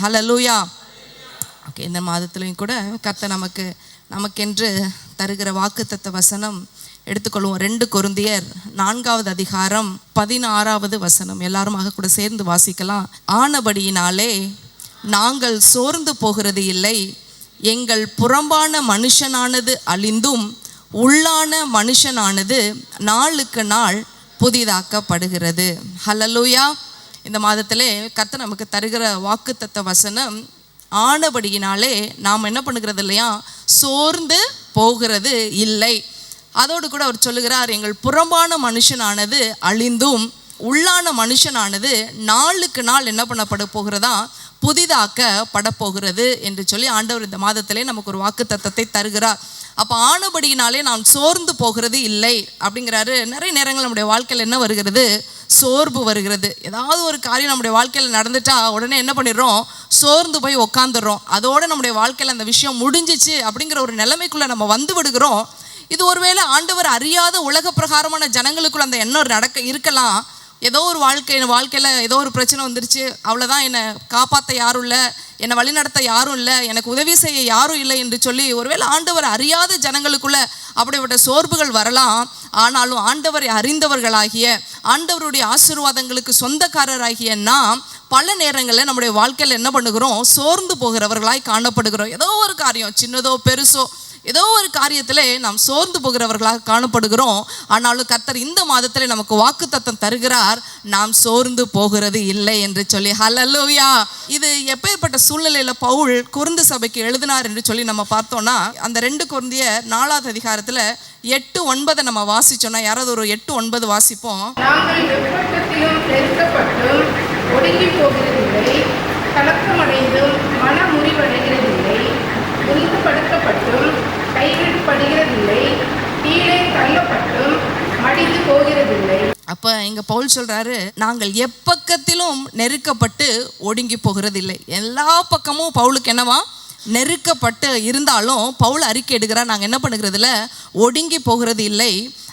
ஹல்லேலூயா. Okay, இந்த மாதத்துலையும் கூட கர்த்தர் நமக்கென்று தருகிற வாக்குத்தத்த வசனம் எடுத்துக்கொள்வோம். 2 கொரிந்தியர் 4வது அதிகாரம் 16வது வசனம் எல்லாருமாக கூட சேர்ந்து வாசிக்கலாம். ஆனபடியினாலே நாங்கள் சோர்ந்து போகிறது இல்லை, எங்கள் புறம்பான மனுஷனானது அழிந்தும் உள்ளான மனுஷனானது நாளுக்கு நாள் புதிதாக்கப்படுகிறது. ஹல்லேலூயா. இந்த மாதத்திலே கர்த்தர் நமக்கு தருகிற வாக்குத்தத்த வசனம், ஆனபடியினாலே நாம் என்ன பண்ணுகிறது இல்லையா, சோர்ந்து போகிறது இல்லை. அதோடு கூட அவர் சொல்லுகிறார், எங்கள் புறம்பான மனுஷனானது அழிந்தும் உள்ளான மனுஷனானது நாளுக்கு நாள் என்ன பண்ணப்பட போகிறதா, புதிதாக்கப்பட போகிறது என்று சொல்லி ஆண்டவர் இந்த மாதத்திலே நமக்கு ஒரு வாக்கு தத்தத்தை தருகிறார். அப்போ ஆனபடியினாலே நாம் சோர்ந்து போகிறது இல்லை அப்படிங்கிறாரு. நிறைய நேரங்கள் நம்முடைய வாழ்க்கையில் என்ன வருகிறது, சோர்வு வருகிறது. ஏதாவது ஒரு காரியம் நம்முடைய வாழ்க்கையில் நடந்துட்டா உடனே என்ன பண்ணிடுறோம், சோர்ந்து போய் உக்காந்துடுறோம். அதோடு நம்முடைய வாழ்க்கையில் அந்த விஷயம் முடிஞ்சிச்சு அப்படிங்கிற ஒரு நிலைமைக்குள்ளே நம்ம வந்து விடுகிறோம். இது ஒருவேளை ஆண்டவர் அறியாத உலக பிரகாரமான ஜனங்களுக்குள்ள அந்த எண்ணம் இருக்கலாம். ஏதோ ஒரு வாழ்க்கையில் ஏதோ ஒரு பிரச்சனை வந்துருச்சு, அவ்வளோதான், என்னை காப்பாற்ற யாரும் இல்லை, என்னை வழிநடத்த யாரும் இல்லை, எனக்கு உதவி செய்ய யாரும் இல்லை என்று சொல்லி ஒருவேளை ஆண்டவர் அறியாத ஜனங்களுக்குள்ள அப்படிப்பட்ட சோர்வுகள் வரலாம். ஆனாலும் ஆண்டவரை அறிந்தவர்களாகிய, ஆண்டவருடைய ஆசீர்வாதங்களுக்கு சொந்தக்காரராகிய நாம் பல நேரங்களில் நம்முடைய வாழ்க்கையில் என்ன பண்ணுகிறோம், சோர்ந்து போகிறவர்களாய் காணப்படுகிறோம். ஏதோ ஒரு காரியம், சின்னதோ பெருசோ, ஏதோ ஒரு காரியத்திலே நாம் சோர்ந்து போகிறவர்களாக காணப்படுகிறோம். ஆனாலும் கர்த்தர் இந்த மாதத்திலே நமக்கு வாக்குத்தத்தம் தருகிறார், நாம் சோர்ந்து போகிறது இல்லை என்று சொல்லி. ஹல்லேலூயா. இது எப்பேற்பட்ட சூழ்நிலையில் பவுல் கொரிந்து சபைக்கு எழுதினார் என்று சொல்லி நம்ம பார்த்தோம்னா, அந்த 2 கொரிந்தியர் 4வது அதிகாரத்தில் 8-9 நம்ம வாசிச்சோம்னா, யாராவது ஒரு 8-9 வாசிப்போம். நாங்கள் எப்பட்டத்திலும் நெருக்கப்பட்டும் ஒடுங்கி போகிறதில்லை, கலக்கமடைந்தும் மன முறிவடைகிறதில்லை, துன்பப்படுத்தப்பட்டும் கைவிடப்படுகிறதில்லை, கீழே தள்ளப்பட்டும் மடிந்து போகிறதில்லை. அப்போ இங்கே பவுல் சொல்கிறாரு, நாங்கள் எப்பக்கத்திலும் நெருக்கப்பட்டு ஒடுங்கி போகிறதில்லை. எல்லா பக்கமும் பவுலுக்கு என்னவா, நெருக்கப்பட்டு இருந்தாலும் பவுல் அறிக்கை எடுக்கிறார், நாங்கள் என்ன பண்ணுகிறதில்ல, ஒடுங்கி போகிறது இல்லை.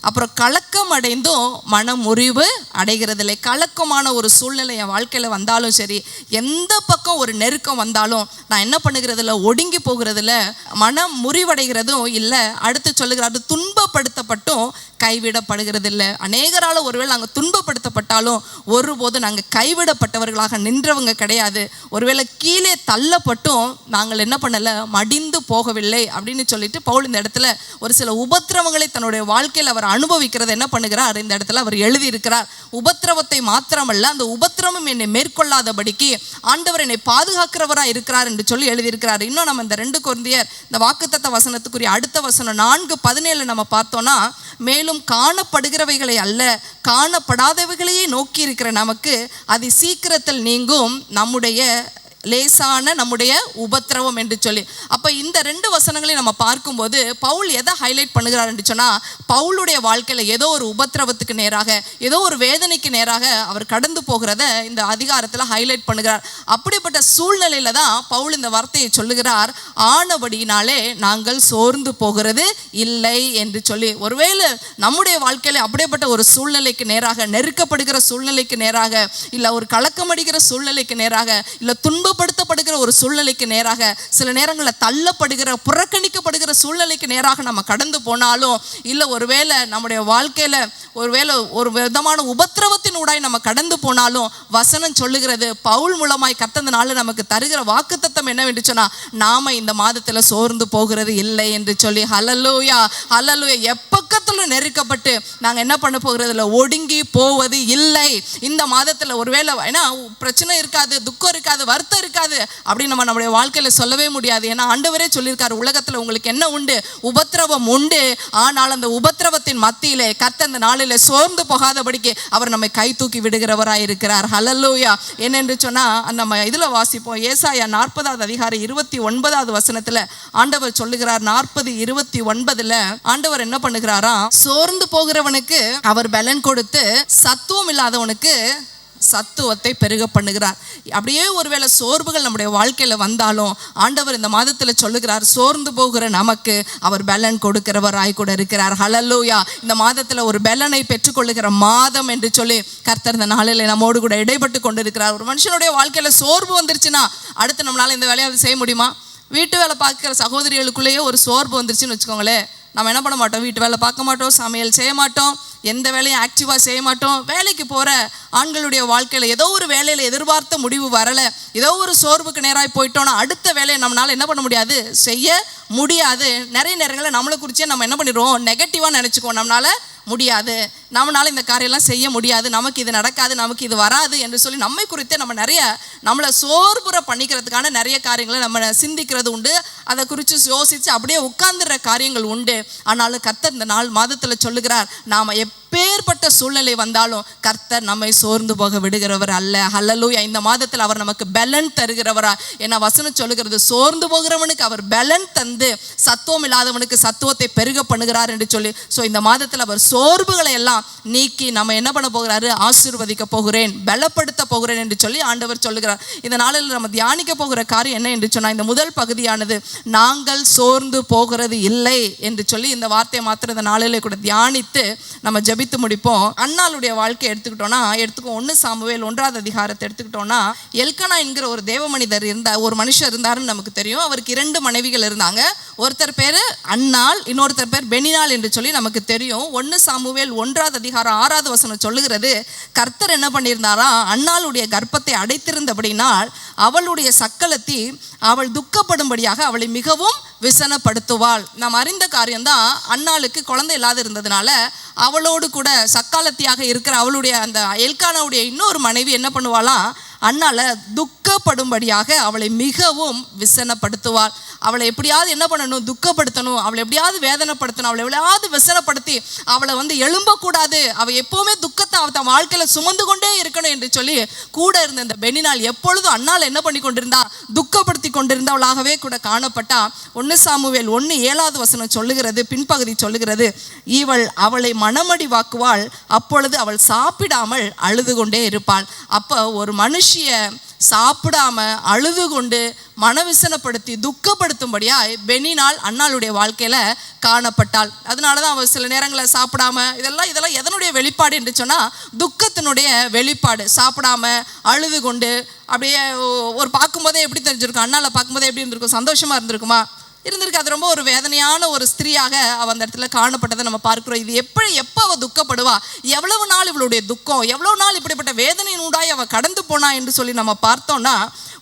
அப்புறம் கலக்கம் அடைந்தும் மன முறிவு அடைகிறதில்லை. கலக்கமான ஒரு சூழ்நிலை என் வாழ்க்கையில் வந்தாலும் சரி, எந்த பக்கம் ஒரு நெருக்கம் வந்தாலும் நான் என்ன பண்ணுகிறதில்ல, ஒடுங்கி போகிறதில்ல, மனம் முறிவடைகிறதும் இல்லை. அடுத்து சொல்லுகிறாரு, துன்பப்படுத்தப்பட்டும் கைவிடப்படுகிறதில்லை. அநேகரால் ஒருவேளை நாங்கள் துன்பப்படுத்தப்பட்டாலும் ஒருபோது நாங்கள் கைவிடப்பட்டவர்களாக நின்றவங்க கிடையாது. ஒருவேளை கீழே தள்ளப்பட்டும் நாங்கள் என்ன பண்ணலை, மடிந்து போகவில்லை அப்படின்னு சொல்லிட்டு பவுல் இந்த இடத்துல ஒரு சில உபத்திரவங்களை தன்னுடைய வாழ்க்கையில் அவர் அனுபவிக்கிறத என்ன பண்ணுகிறார், இந்த இடத்துல அவர் எழுதியிருக்கிறார். உபத்திரவத்தை மாத்திரமல்ல, அந்த உபத்திரவம் என்னை மேற்கொள்ளாதபடிக்கு ஆண்டவர் என்னை பாதுகாக்கிறவராக இருக்கிறார் என்று சொல்லி எழுதியிருக்கிறார். இன்னும் நம்ம இந்த 2 கொரிந்தியர் இந்த வாக்குத்தத்த வசனத்துக்குரிய அடுத்த வசனம் 4:17 நம்ம பார்த்தோம்னா, மேலும் காணப்படுகிறவைகளை அல்ல காணப்படாதவைகளையே நோக்கி இருக்கிற நமக்கு அதி சீக்கிரத்தில் நீங்கும் நம்முடைய லேசான நம்முடைய உபத்திரவம் என்று சொல்லி. அப்போ இந்த 2 வசனங்களையும் நம்ம பார்க்கும்போது பவுல் எதை ஹைலைட் பண்ணுகிறார் என்று சொன்னால், பவுலுடைய வாழ்க்கையில் ஏதோ ஒரு உபத்திரவத்துக்கு நேராக, ஏதோ ஒரு வேதனைக்கு நேராக அவர் கடந்து போகிறத இந்த அதிகாரத்தில் ஹைலைட் பண்ணுகிறார். அப்படிப்பட்ட சூழ்நிலையில தான் பவுல் இந்த வார்த்தையை சொல்லுகிறார், ஆனபடியினாலே நாங்கள் சோர்ந்து போகிறது இல்லை என்று சொல்லி. ஒருவேளை நம்முடைய வாழ்க்கையில் அப்படிப்பட்ட ஒரு சூழ்நிலைக்கு நேராக, நெருக்கப்படுகிற சூழ்நிலைக்கு நேராக, இல்லை ஒரு கலக்கமடிக்கிற சூழ்நிலைக்கு நேராக, இல்லை துன்பப்படுத்தப்படுகிற ஒரு சூழ்நிலைக்கு நேராக, சில நேரங்களில் தள்ளப்படுகிற, புறக்கணிக்கப்படுகிற சூழ்நிலைக்கு நேராக நம்ம கடந்து போனாலும், இல்லை ஒருவேளை நம்முடைய வாழ்க்கையில் ஒருவேளை ஒரு விதமான உபத்திரவத்தின் ஊடாய் நம்ம கடந்து போனாலும், வசனம் சொல்லுகிறது, பவுல் மூலமாய் கர்த்தர் நாள் நமக்கு தருகிற வாக்குத்தத்தம் என்னவென்று சொன்னால், நாம இந்த மாதத்தில் சோர்ந்து போகிறது இல்லை என்று சொல்லி. ஹல்லேலூயா, ஹல்லேலூயா. எப்பக்கத்தில் நெருக்கப்பட்டு நாங்கள் என்ன பண்ண போகிறது இல்லை, ஒடுங்கி போவது இல்லை. இந்த மாதத்தில் ஒருவேளை ஏன்னா பிரச்சனை இருக்காது, துக்கம் இருக்காது, வருத்தம் இருக்காது அப்படின்னு நம்ம நம்முடைய வாழ்க்கையில் சொல்லவே முடியாது. ஏன்னா ஆண்டவரே சொல்லியிருக்காரு, உலகத்தில் உங்களுக்கு என்ன உண்டு, உபத்திரவம் உண்டு. ஆனால் அந்த உபத்திரவத்தின் மத்தியிலே கர்த்தர் அந்த நாளில் சோர்ந்து போகாதபடிக்கு அவர் நம்மை கை தூக்கி விடுகிறவராய் இருக்கிறார். ஹல்லேலூயா. என்னென்று சொன்னால் நம்ம இதில் வாசிப்போம், ஏசாயா 40வது அதிகாரம் 29வது வசனத்தில் ஆண்டவர் சொல்லுகிறார். 40:29 ஆண்டவர் என்ன பண்ணுகிறாராம், சோர்ந்து போகிறவனுக்கு அவர் பலன் கொடுத்து சத்துவம் இல்லாதவனுக்கு சத்துவத்தை பெருக பண்ணுகிறார். அப்படியே ஒருவேளை சோர்வுகள் நம்முடைய வாழ்க்கையில வந்தாலும் ஆண்டவர் இந்த மாதத்துல சொல்லுகிறார், சோர்ந்து போகிற நமக்கு அவர் பலன் கொடுக்கிறவராய் கூட இருக்கிறார். ஹல்லேலூயா. இந்த மாதத்துல ஒரு பலனை பெற்றுக்கொள்ளுகிற மாதம் என்று சொல்லி கர்த்தர் இந்த நாளில் நம்மோடு கூட இடைப்பட்டு கொண்டிருக்கிறார். ஒரு மனுஷனுடைய வாழ்க்கையில சோர்வு வந்துருச்சுன்னா அடுத்து நம்மளால இந்த வேலையை செய்ய முடியுமா? வீட்டு வேலை பார்க்குற சகோதரிகளுக்குள்ளேயே ஒரு சோர்வு வந்துருச்சுன்னு வச்சுக்கோங்களேன், நம்ம என்ன பண்ண மாட்டோம், வீட்டு வேலை பார்க்க மாட்டோம், சமையல் செய்ய மாட்டோம், எந்த வேலையும் ஆக்டிவாக செய்ய மாட்டோம். வேலைக்கு போகிற ஆண்களுடைய வாழ்க்கையில் ஏதோ ஒரு வேலையில் எதிர்பார்த்த முடிவு வரலை, ஏதோ ஒரு சோர்வுக்கு நேராக போயிட்டோன்னா அடுத்த வேலையை நம்மளால் என்ன பண்ண முடியாது, செய்ய முடியாது. நிறைய நேரங்களில் நம்மளை குறிச்சே நம்ம என்ன பண்ணிடுவோம், நெகட்டிவாக நினச்சிக்குவோம். நம்மளால் முடியாது, நம்மளால் இந்த காரியெல்லாம் செய்ய முடியாது, நமக்கு இது நடக்காது, நமக்கு இது வராது என்று சொல்லி நம்மை குறித்தே நம்ம நிறைய நம்மளை சோர்வுற பண்ணிக்கிறதுக்கான நிறைய காரியங்களை நம்ம சிந்திக்கிறது உண்டு. அதை குறித்து யோசித்து அப்படியே உட்கார்ந்துடுற காரியங்கள் உண்டு. ஆனாலும் கர்த்தர் இந்த மாதத்தில் சொல்லுகிறார், நாம் எப்பேற்பட்ட சூழ்நிலை வந்தாலும் கர்த்தர் நம்மை சோர்ந்து போக விடுகிறவர் அல்ல. ஹல்லேலூயா. இந்த மாதத்தில் அவர் நமக்கு பலன் தருகிறவரா. ஏன்னா வசனம் சொல்லுகிறது, சோர்ந்து போகிறவனுக்கு அவர் பலன் தந்து சத்துவம் இல்லாதவனுக்கு சத்துவத்தை பெருக பண்ணுகிறார் என்று சொல்லி. ஸோ இந்த மாதத்தில் அவர் சோர்வுகளை எல்லாம் நீக்கி நம்ம என்ன பண்ண போகிறாரு, ஆசீர்வதிக்க போகிறேன், பலப்படுத்த போகிறேன் என்று சொல்லி ஆண்டவர் சொல்லுகிறார். இந்த நாளில் நம்ம தியானிக்க போகிற காரியம் என்ன என்று சொன்னால், இந்த முதல் பகுதியானது நாங்கள் சோர்ந்து போகிறது இல்லை என்று சொல்லி இந்த வார்த்தையை மாத்திரம் இந்த நாளிலே கூட தியானித்து நம்ம ஜெபித்து முடிப்போம். அன்னாளுடைய வாழ்க்கை எடுத்துக்கிட்டோம்னா, 1 சாமுவேல் 1ஆம் அதிகாரத்தை எடுத்துக்கிட்டோம்னா, எல்கானா என்கிற ஒரு தேவ மனிதர் ஒரு மனுஷர் இருந்தாருன்னு நமக்கு தெரியும். அவருக்கு 2 மனைவிகள் இருந்தாங்க. ஒருத்தர் பேர் அன்னாள், இன்னொருத்தர் பேர் பெனினாள் என்று சொல்லி நமக்கு தெரியும். 1 சாமுவேல் 1ஆம் அதிகாரம் 6வது வசனம் சொல்லுகிறது, கர்த்தர் என்ன பண்ணியிருந்தாரா, அன்னாளுடைய கர்ப்பத்தை அடைத்திருந்தபடினால் அவளுடைய சக்களத்தி அவள் துக்கப்படும்படியாக அவளை மிகவும் விசனப்படுத்துவாள். நாம் அறிந்த காரியம்தான், அன்னாளுக்கு குழந்தை இல்லாத இருந்ததுனால அவளோடு கூட சக்காலத்தியாக இருக்கிற அவளுடைய அந்த எல்கானாவுடைய இன்னொரு மனைவி என்ன பண்ணுவாளாம், அன்னால துக்கப்படும்படியாக அவளை மிகவும் விசனப்படுத்துவாள். அவளை எப்படியாவது என்ன பண்ணணும், துக்கப்படுத்தணும், அவளை எப்படியாவது வேதனைப்படுத்தணும், அவளை எப்படியாவது விசனப்படுத்தி அவளை எழும்பக்கூடாது, அவள் எப்போவுமே துக்கத்தை அவள் தன் வாழ்க்கையில் சுமந்து கொண்டே இருக்கணும் என்று சொல்லி கூட இருந்த இந்த பெனினாள் எப்பொழுதும் அன்னாள் என்ன பண்ணி கொண்டிருந்தா, துக்கப்படுத்தி கொண்டிருந்தவளாகவே கூட காணப்பட்டா. 1 சாமுவேல் 1:7வது வசனம் சொல்லுகிறது, பின்பகுதி சொல்லுகிறது, இவள் அவளை மனமடிவாக்குவாள், அப்பொழுது அவள் சாப்பிடாமல் அழுது கொண்டே இருப்பாள். அப்போ ஒரு மனுஷிய சாப்பிடாம அழுது கொண்டு மனவிசனப்படுத்தி துக்கப்படுத்தும்படியாய் பெனினாள் அன்னாளுடைய வாழ்க்கையில காணப்பட்டாள். அதனாலதான் அவள் சில நேரங்களில் சாப்பிடாம, இதெல்லாம் எதனுடைய வெளிப்பாடு என்று சொன்னா, துக்கத்தினுடைய வெளிப்பாடு. சாப்பிடாம அழுது கொண்டு அப்படியே ஒரு பார்க்கும்போதே எப்படி தெரிஞ்சிருக்கும், அண்ணால பார்க்கும்போதே எப்படி இருந்திருக்கும், சந்தோஷமா இருந்திருக்குமா, இருந்திருக்கு. அது ரொம்ப ஒரு வேதனையான ஒரு ஸ்திரீயாக அவள் அந்த இடத்துல காணப்பட்டதை நம்ம பார்க்கிறோம். இது எப்போ அவள் துக்கப்படுவா, எவ்வளவு நாள் இவளுடைய துக்கம், எவ்வளவு நாள் இப்படிப்பட்ட வேதனையினூடாய் அவள் கடந்து போனா என்று சொல்லி நம்ம பார்த்தோம்னா,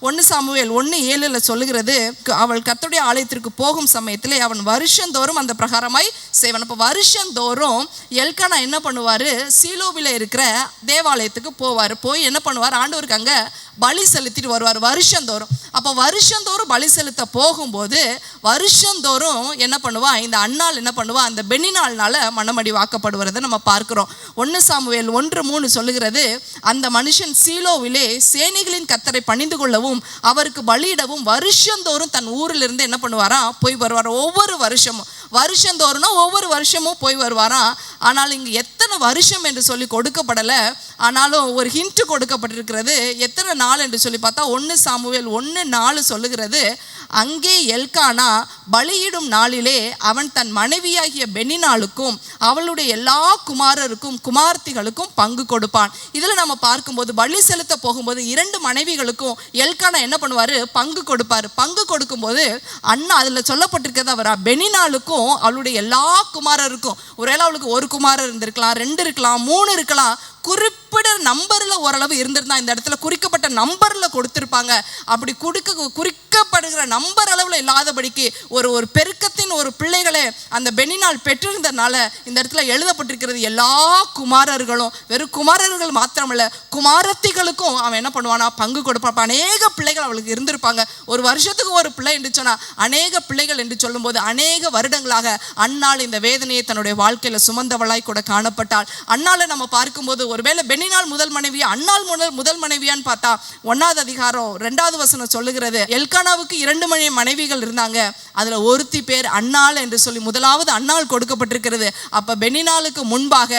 1 சாமுவேல் 1:7 சொல்லுகிறது, அவள் கர்த்தருடைய ஆலயத்திற்கு போகும் சமயத்திலே அவன் வருஷந்தோறும் அந்த பிரகாரமாய் செய்வான். அப்போ வருஷந்தோறும் எல்கானா என்ன பண்ணுவார், சீலோவில் இருக்கிற தேவாலயத்துக்கு போவார். போய் என்ன பண்ணுவார், ஆண்டவருக்கு அங்கே பலி செலுத்திட்டு வருவார் வருஷந்தோறும். அப்போ வருஷந்தோறும் பலி செலுத்த போகும்போது வருஷந்தோறும் என்ன பண்ணுவா, இந்த அன்னாள் என்ன பண்ணுவா, அந்த பெனினாள்னால மனமடி வாக்கப்படுவதை நம்ம பார்க்கிறோம். 1 சாமுவேல் 1:3 சொல்லுகிறது, அந்த மனுஷன் சீலோவிலே சேனைகளின் கர்த்தரை பணிந்து கொள்ளவும் அவருக்கு பலியிடவும் வருஷந்தோறும் தன் ஊரிலிருந்து என்ன பண்ணுவாராம், போய் வருவார். ஒவ்வொரு வருஷந்தோறும்னா ஒவ்வொரு வருஷமும் போய் வருவாராம். ஆனால் இங்கு எத்தனை வருஷம் என்று சொல்லி கொடுக்கப்படலை. ஆனாலும் ஒரு ஹிண்ட் கொடுக்கப்பட்டிருக்கிறது, எத்தனை நாள் என்று சொல்லி பார்த்தா 1 சாமுவேல் 1:4 சொல்லுகிறது, அங்கே எல்கானா பலியிடும் நாளிலே அவன் தன் மனைவியாகிய பெனினாளுக்கும் அவளுடைய எல்லா குமாரருக்கும் குமார்த்திகளுக்கும் பங்கு கொடுப்பான். இதில் நம்ம பார்க்கும்போது பலி செலுத்த போகும்போது 2 மனைவிகளுக்கும் எல்கானா என்ன பண்ணுவார், பங்கு கொடுப்பார். பங்கு கொடுக்கும்போது அண்ணா அதில் சொல்லப்பட்டிருக்கிறது, அவர் பெனினாளுக்கும் அவளுடைய எல்லா குமாரருக்கும், ஒருவேளை அவளுக்கு 1 குமாரர் இருந்திருக்கலாம், 2 இருக்கலாம், 3 இருக்கலாம், குறிப்பிட்ட நம்பரில் ஓரளவு இருந்திருந்தா இந்த இடத்துல குறிக்கப்பட்ட நம்பரில் கொடுத்துருப்பாங்க. அப்படி குறிக்கப்படுகிற நம்பர் அளவில் இல்லாதபடிக்கு ஒரு பெருக்கத்தின் ஒரு பிள்ளைகளை அந்த பெனினாள் பெற்றிருந்ததுனால இந்த இடத்துல எழுதப்பட்டிருக்கிறது, எல்லா குமாரர்களும், வெறும் குமாரர்கள் மாத்திரமல்ல குமாரத்திகளுக்கும் அவன் என்ன பண்ணுவானா, பங்கு கொடுப்பான். அநேக பிள்ளைகள் அவளுக்கு இருந்திருப்பாங்க. ஒரு வருஷத்துக்கு ஒரு பிள்ளை என்று சொன்னா அநேக பிள்ளைகள் என்று சொல்லும்போது அநேக வருடங்களாக அன்னாள் இந்த வேதனையை தன்னுடைய வாழ்க்கையில சுமந்தவளாய் கூட காணப்பட்டாள். அன்னாளை நம்ம பார்க்கும்போது ஒருவேளை பெனினாள் முதல் மனைவி, அன்னாள் முதல் மனைவியான்னு பார்த்தா 1ஆவது அதிகாரம் 2வது வசனம் சொல்லுகிறது, எல்கானாவுக்கு 2 மனைவிகள் இருந்தாங்க, அதுல ஒருத்தி பேர் அன்னாள் என்று சொல்லி முதலாவது அன்னாள் கொடுக்கப்பட்டிருக்கிறது. அப்ப பெனினாளுக்கு முன்பாக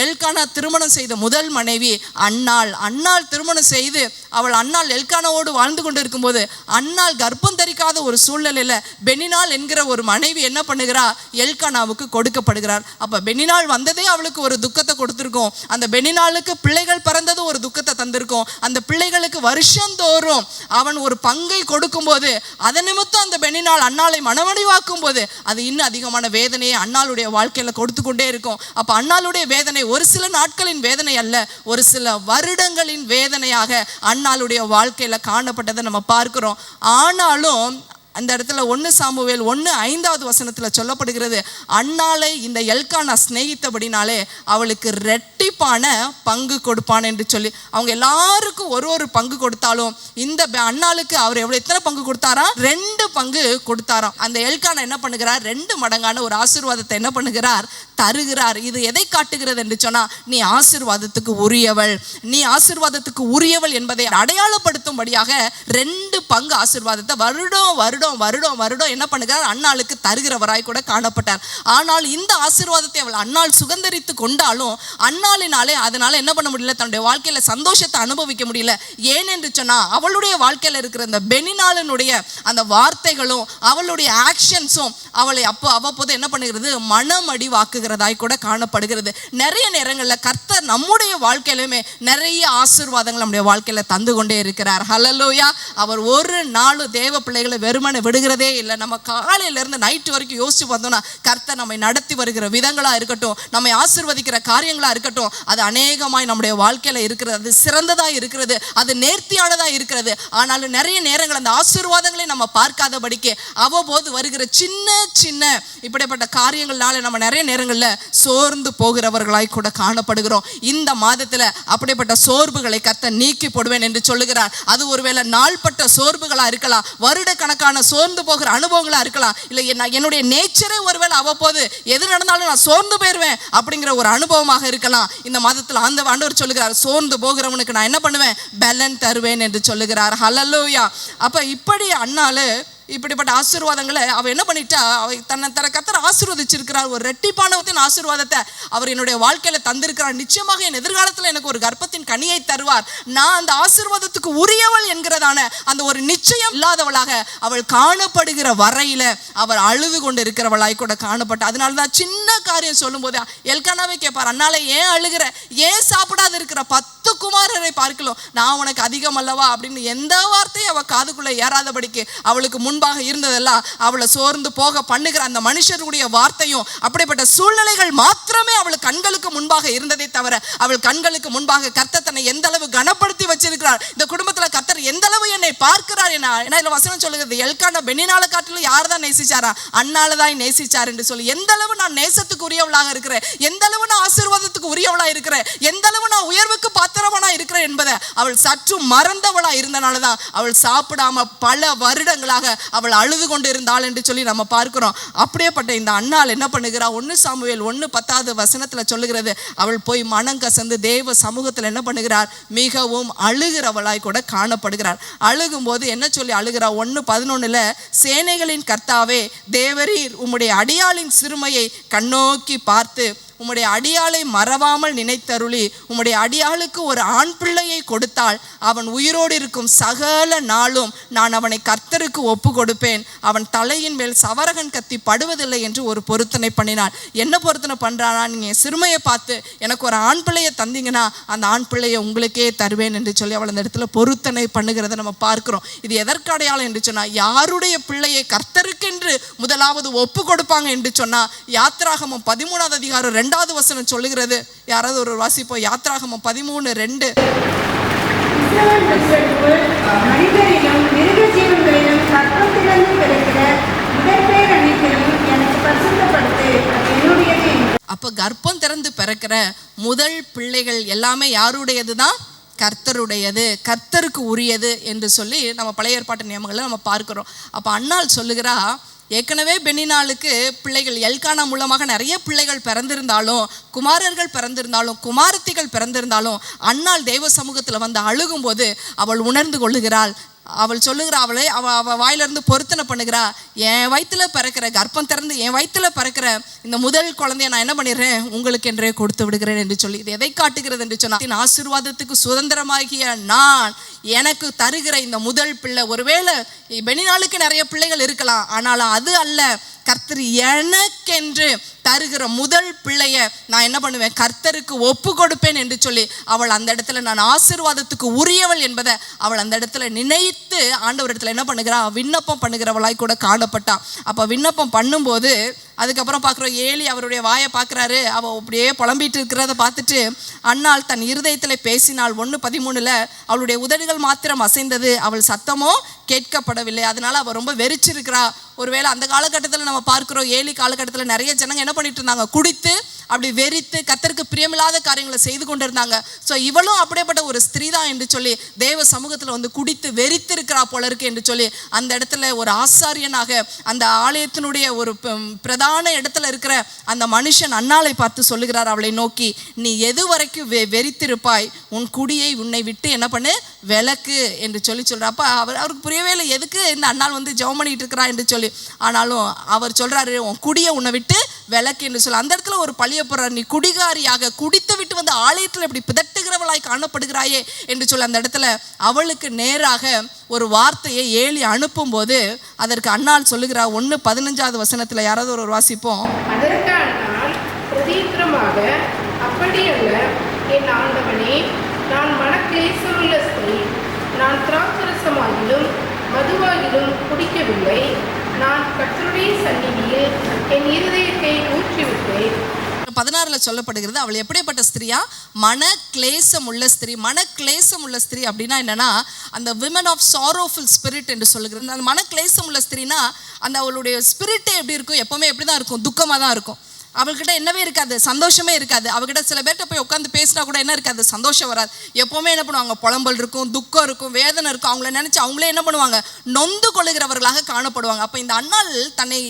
எல்கானா திருமணம் செய்த முதல் மனைவி அன்னாள். அன்னாள் திருமணம் செய்து அவள் அன்னாள் எல்கானாவோடு வாழ்ந்து கொண்டு இருக்கும்போது அன்னாள் கர்ப்பம் தரிக்காத ஒரு சூழ்நிலையில பெனினாள் என்கிற ஒரு மனைவி என்ன பண்ணுகிறா, எல்கானாவுக்கு கொடுக்கப்படுகிறார். அப்ப பெனினாள் வந்ததே அவளுக்கு ஒரு துக்கத்தை கொடுத்திருக்கும். அந்த பெனினாளுக்கு பிள்ளைகள் பிறந்தது ஒரு துக்கத்தை தந்திருக்கும். அந்த பிள்ளைகளுக்கு வருஷந்தோறும் அவன் ஒரு பங்கை கொடுக்கும் போது அதன் நிமித்தம் அந்த பெனினாள் அன்னாளை மனமடிவாக்கும் போது அது இன்னும் அதிகமான வேதனையை அன்னாளுடைய வாழ்க்கையில கொடுத்து கொண்டே இருக்கும். அப்ப அன்னாளுடைய வேதனை ஒரு சில நாட்களின் வேதனை அல்ல, ஒரு சில வருடங்களின் வேதனையாக அன்னாளுடைய வாழ்க்கையில காணப்பட்டதை நம்ம பார்க்கிறோம். ஆனாலும் அந்த இடத்துல 1 சாமுவேல் 1:5வது வசனத்துல சொல்லப்படுகிறது, அன்னாளை இந்த எல்கானா சிநேகித்தபடினாலே அவளுக்கு ரெட்டிப்பான பங்கு கொடுப்பான் என்று சொல்லி. அவங்க எல்லாருக்கும் ஒரு பங்கு கொடுத்தாலும் இந்த அன்னாளுக்கு அவர் எத்தனை பங்கு கொடுத்தாராம், 2 பங்கு கொடுத்தாராம். அந்த எல்கானா என்ன பண்ணுகிறார், 2 மடங்கான ஒரு ஆசீர்வாதத்தை என்ன பண்ணுகிறார், தருகிறார். இது எதை காட்டுகிறது என்று சொன்னா, நீ ஆசீர்வாதத்துக்கு உரியவள், நீ ஆசீர்வாதத்துக்கு உரியவள் என்பதை அடையாளப்படுத்தும்படியாக 2 பங்கு ஆசீர்வாதத்தை வருடம் என்ன பண்ணுகிறார், அன்னாளுக்கு தருகிறவராய் கூட காணப்பட்டார். ஆனால் இந்த ஆசீர்வாதத்தை அவள் அன்னாள் சுகந்தரித்து கொண்டாலும் அன்னாளினாலே அதனால என்ன பண்ண முடியல, தன்னுடைய வாழ்க்கையில சந்தோஷத்தை அனுபவிக்க முடியல. ஏன் என்று சொன்னா, அவளுடைய வாழ்க்கையில இருக்கிற இந்த பெனினாளினுடைய அந்த வார்த்தைகளும் அவளுடைய ஆக்ஷன்ஸும் அவளை அவ்வப்போது என்ன பண்ணுகிறது, மனமடி வாக்குகிறதாய் கூட காணப்படுகிறது. நிறைய நேரங்களில் கர்த்தர் நம்முடைய வாழ்க்கையிலுமே நிறைய ஆசீர்வாதங்கள் நம்முடைய வாழ்க்கையில தந்து கொண்டே இருக்கிறார். ஹல்லேலூயா. அவர் ஒரு நாளும் தேவ பிள்ளைகளை வெறுமனை விடுகிறதே இல்லை. நம்ம காலையில இருந்து நைட்டு வரைக்கும் யோசிச்சு பார்த்தோம்னா, கர்த்தர் நம்மை நடத்தி வருகிற விதங்களா இருக்கட்டும், நம்மை ஆசீர்வதிக்கிற காரியங்களா இருக்கட்டும், அது அநேகமாய் நம்முடைய வாழ்க்கையில இருக்கிறது, அது சிறந்ததா இருக்கிறது, அது நேர்த்தியானதா இருக்கிறது. ஆனாலும் நிறைய நேரங்கள் அந்த ஆசீர்வாதங்களை நம்ம பார்க்காதபடிக்கு அவ்வப்போது வருகிற சின்ன இப்படிப்பட்ட காரியங்கள்னால நம்ம நிறைய நேரங்கள்ல சோர்ந்து போகிறவர்களாய் கூட காணப்படுகிறோம். இந்த மாதத்துல அப்படிப்பட்ட சோர்வுகளை கர்த்தர் நீக்கி போடுவேன் என்று சொல்லுகிறார். அது ஒருவேளை நாள்பட்ட சோர்வுகளா இருக்கலாம், வருட கணக்கான சோர்ந்து போகிற அனுபவங்களா இருக்கலாம், இல்லை என்னுடைய நேச்சரே ஒருவேளை அவ்வப்போது எது நடந்தாலும் நான் சோர்ந்து போயிருவேன் அப்படிங்கிற ஒரு அனுபவமாக இருக்கலாம். இந்த மாதத்தில் அந்த ஆண்டவர் சொல்லுகிறார், சோர்ந்து போகிறவனுக்கு நான் என்ன பண்ணுவேன், பலன் தருவேன் என்று சொல்லுகிறார். ஹல்லேலூயா. அப்ப இப்படி அன்னாளு இப்படிப்பட்ட ஆசீர்வாதங்களை அவ என்ன பண்ணிட்டா, அவ தன்னை கர்த்தர் ஆசீர்வதிச்சிருக்கிறார். ஒரு ரெட்டிப்பானவத்தின் ஆசீர்வாதத்தை அவர் என்னுடைய வாழ்க்கையில தந்திருக்கிறார். நிச்சயமாக என் எதிர்காலத்தில் எனக்கு ஒரு கர்ப்பத்தின் கனியை தருவார், நான் அந்த ஆசீர்வாதத்துக்கு உரியவள் என்கிறதான அந்த ஒரு நிச்சயம் இல்லாதவளாக அவள் காணப்படுகிற வரையில அவர் அழுது கொண்டு இருக்கிறவளாய் கூட காணப்பட்ட. அதனாலதான் சின்ன காரியம் சொல்லும் போது எல்கானாவே கேட்பார், அன்னாலே ஏன் அழுகிற, ஏன் சாப்பிடாத இருக்கிற, 10 குமாரரை பார்க்கலாம், நான் உனக்கு அதிகம் அல்லவா அப்படின்னு எந்த வார்த்தையும் அவள் காதுக்குள்ள ஏறாதபடிக்கு அவளுக்கு முன்பாக இருந்ததெல்லாம் அவளை சோர்ந்து போக பண்ணுகிற அந்த மனுஷருடைய வார்த்தையும் அப்படிப்பட்ட சூழ்நிலைகள் மாத்திரமே அவள் கண்களுக்கு முன்பாக இருந்ததே தவிர, அவள் கண்களுக்கு முன்பாக கர்த்தர் தன்னை எந்த அளவு கனப்படுத்தி வச்சிருக்கிறார், இந்த குடும்பத்துல கர்த்தர் எந்த அளவு என்னை பார்க்கிறார். ஏன்னா இதுல வசனம் சொல்லுகிறது, எல்கானா பெனினாளை காட்டிலும் யார் தான் நேசிச்சாரா, அன்னாளதான் நேசிச்சார் என்று சொல்லி, எந்த அளவு நான் நேசத்துக்கு உரியவளாக இருக்கிறேன், எந்த அளவு நான் ஆசீர்வாதத்துக்கு உரியவளாக இருக்கிறேன், எந்த அளவு நான் உயர்வுக்கு பாத்திரவனா இருக்கிறேன் என்பதை அவள் சற்று மறந்தவளா இருந்தனாலதான் அவள் சாப்பிடாம பல வருடங்களாக அவள் அழுது கொண்டு இருந்தாள் என்று சொல்லி நம்ம பார்க்கிறோம். அப்படியேப்பட்ட இந்த அன்னாள் என்ன பண்ணுகிறா, 1 சாமுவேல் 1:10 வசனத்துல சொல்லுகிறது, அவள் போய் மனம் கசந்து தேவ சமூகத்தில் என்ன பண்ணுகிறார், மிகவும் அழுகிறவளாய் கூட காணப்படுகிறார். அழுகும் போது என்ன சொல்லி அழுகிறா, 1:11 சேனைகளின் கர்த்தாவே தேவரீர் உம்முடைய அடியாளின் சிறுமையை கண்ணோக்கி பார்த்து உம்முடைய அடியாளை மறவாமல் நினைத்தருளி உம்முடைய அடியாளுக்கு ஒரு ஆண் பிள்ளையை கொடுத்தால் அவன் உயிரோடு இருக்கும் சகல நாளும் நான் அவனை கர்த்தருக்கு ஒப்பு கொடுப்பேன், அவன் தலையின் மேல் சவரகன் கத்தி படுவதில்லை என்று ஒரு பொருத்தனை பண்ணினாள். என்ன பொருத்தனை பண்றானா, நீங்க சிறுமையை பார்த்து எனக்கு ஒரு ஆண் பிள்ளையை தந்தீங்கன்னா அந்த ஆண் பிள்ளையை உங்களுக்கே தருவேன் என்று சொல்லி அவள் அந்த இடத்துல பொருத்தனை பண்ணுகிறத நம்ம பார்க்கிறோம். இது எதற்கு அடையாளம் என்று சொன்னா, யாருடைய பிள்ளையை கர்த்தருக்கென்று முதலாவது ஒப்பு கொடுப்பாங்க என்று சொன்னா, யாத்ராகமம் 13வது அதிகாரம் 2வது வசனம் சொல்லுகிறது. யாராவது ஒரு வாசிப்போம், யாத்ராகமம் 13:2. மனிதரிலும் மிருக ஜீவன்களிலும் கர்ப்பத்திலிருந்து பிறக்கிற முதற்பேர் அனைத்தையும் எனக்கு பரிசுத்தப்படுத்து, அது என்னுடையது. அப்ப கர்ப்பம் திறந்து பிறக்கிற முதல் பிள்ளைகள் எல்லாமே யாருடையது தான், கர்த்தருடையது, கர்த்தருக்கு உரியது என்று சொல்லி நம்ம பழைய ஏற்பாட்டு நியமங்களை நம்ம பார்க்கிறோம். அப்ப அன்னாள் சொல்லுகிறா, ஏற்கனவே பெனினாளுக்கு பிள்ளைகள் எல்கானா மூலமாக நிறைய பிள்ளைகள் பிறந்திருந்தாலும், குமாரர்கள் பிறந்திருந்தாலும், குமாரத்திகள் பிறந்திருந்தாலும், அன்னாள் தேவ சமூகத்தில் வந்து அழுகும்போது அவள் உணர்ந்து கொள்ளுகிறாள். அவள் சொல்லுகிறா, அவ வாயிலிருந்து பொருத்தனை பண்ணுகிறா, என் வயிற்றுல பிறக்கிற, கர்ப்பம் திறந்து என் வயிற்றுல பிறக்கிற இந்த முதல் குழந்தைய நான் என்ன பண்ணிடுறேன், உங்களுக்கு என்றே கொடுத்து விடுகிறேன் என்று சொல்லி. இது எதை காட்டுகிறது என்று சொன்னால், ஆசீர்வாதத்துக்கு சுதந்திரமாகிய நான் எனக்கு தருகிற இந்த முதல் பிள்ளை, ஒருவேளை பெனினாளுக்கு நிறைய பிள்ளைகள் இருக்கலாம், ஆனாலும் அது அல்ல, கர்த்தர் எனக்கென்று தருகிற முதல் பிள்ளைய நான் என்ன பண்ணுவேன், கர்த்தருக்கு ஒப்பு கொடுப்பேன் என்று சொல்லி அவள் அந்த இடத்துல நான் ஆசீர்வாதத்துக்கு உரியவள் என்பதை அவள் அந்த இடத்துல நினைத்து ஆண்டவர் இடத்துல என்ன பண்ணுகிறா, விண்ணப்பம் பண்ணுகிறவளாய் கூட காணப்பட்டான். அப்போ விண்ணப்பம் பண்ணும்போது அதுக்கப்புறம் பார்க்குறோம், ஏலி அவருடைய வாயை பார்க்குறாரு. அவள் அப்படியே புலம்பிட்டு இருக்கிறத பார்த்துட்டு அன்னாள் தன் இருதயத்தில் பேசினாள். 1:13 அவளுடைய உதடுகள் மாத்திரம் அசைந்தது, அவள் சத்தமோ கேட்கப்படவில்லை. அதனால அவள் ரொம்ப வெறிச்சிருக்கிறா. ஒருவேளை அந்த காலகட்டத்தில் நம்ம பார்க்குறோம், ஏலி காலகட்டத்தில் நிறைய ஜனங்க என்ன பண்ணிட்டு இருந்தாங்க, குடித்து அப்படி வெறித்து கர்த்தருக்கு பிரியமில்லாத காரியங்களை செய்து கொண்டு இருந்தாங்க. ஸோ இவளும் அப்படியேப்பட்ட ஒரு ஸ்திரீ தான் என்று சொல்லி தேவ சமூகத்தில் வந்து குடித்து வெறித்து இருக்கிறா போல இருக்கு என்று சொல்லி அந்த இடத்துல ஒரு ஆசாரியனாக அந்த ஆலயத்தினுடைய ஒரு பிரதான இடத்துல இருக்கிற அந்த மனுஷன் அன்னாளை பார்த்து சொல்லுகிறார், அவளை நோக்கி, நீ எது வரைக்கும் வெறித்திருப்பாய், உன் குடியை உன்னை விட்டு என்ன பண்ணு, விலக்கு என்று சொல்லி சொல்கிறார். அப்போ அவருக்கு புரியவே இல்லை எதுக்கு இந்த அன்னாள் வந்து ஜெபம் பண்ணிட்டு இருக்கிறா என்று சொல்லி. ஆனாலும் அவர் சொல்கிறாரு, உன் குடியை உன்னை விட்டு விலக்கு என்று சொல்லி. அந்த இடத்துல ஒரு பழிய போடுறார், நீ குடிகாரியாக குடித்து விட்டு வந்து ஆலயத்தில் இப்படி பிதட்டுகிறவளாய் காணப்படுகிறாயே என்று சொல்லி அந்த இடத்துல அவளுக்கு நேராக ஒரு வார்த்தையை ஏலி அனுப்பும்போது அதற்கு அன்னாள் சொல்லுகிறார். 1:15 யாராவது ஒரு வாசிப்போம். அதற்கு அன்னாள் பிரதியுத்தரமாக, அப்படியல்ல என் ஆண்டவனே, நான் மனக்லேசமுள்ள ஸ்திரீ, நான் திராட்சரசமாகிலும் மதுவாகிலும் குடிக்கவில்லை, நான் கர்த்தருடைய சந்நிதியில் என் இருதயத்தை ஊற்றிவிட்டேன். 16 சொல்லப்படுகிறது, அவள் எப்படிப்பட்ட ஸ்திரியா, மன கிளேசம் உள்ள ஸ்திரீ. மன கிளேசம் உள்ள ஸ்திரீ அப்படின்னா என்னன்னா, அந்த விமன் ஆஃப் சாரோஃபுல் ஸ்பிரிட் என்று சொல்லுகிறது. அந்த மன கிளேசம் உள்ள ஸ்திரீனா அந்த அவளுடைய ஸ்பிரிட்டே எப்படி இருக்கும், எப்பவுமே எப்படி தான் இருக்கும், துக்கமாக தான் இருக்கும். அவள்கிட்ட என்னவே இருக்காது, சந்தோஷமே இருக்காது. அவகிட்ட சில பேர்கிட்ட போய் உட்காந்து பேசினா கூட என்ன இருக்காது, சந்தோஷம் வராது. எப்பவுமே என்ன பண்ணுவாங்க, புலம்பல் இருக்கும், துக்கம் இருக்கும், வேதனை இருக்கும். அவங்கள நினைச்சு அவங்களே என்ன பண்ணுவாங்க, நொந்து கொள்ளுகிறவர்களாக காணப்படுவாங்க. அப்போ இந்த அன்னாள் தன்னை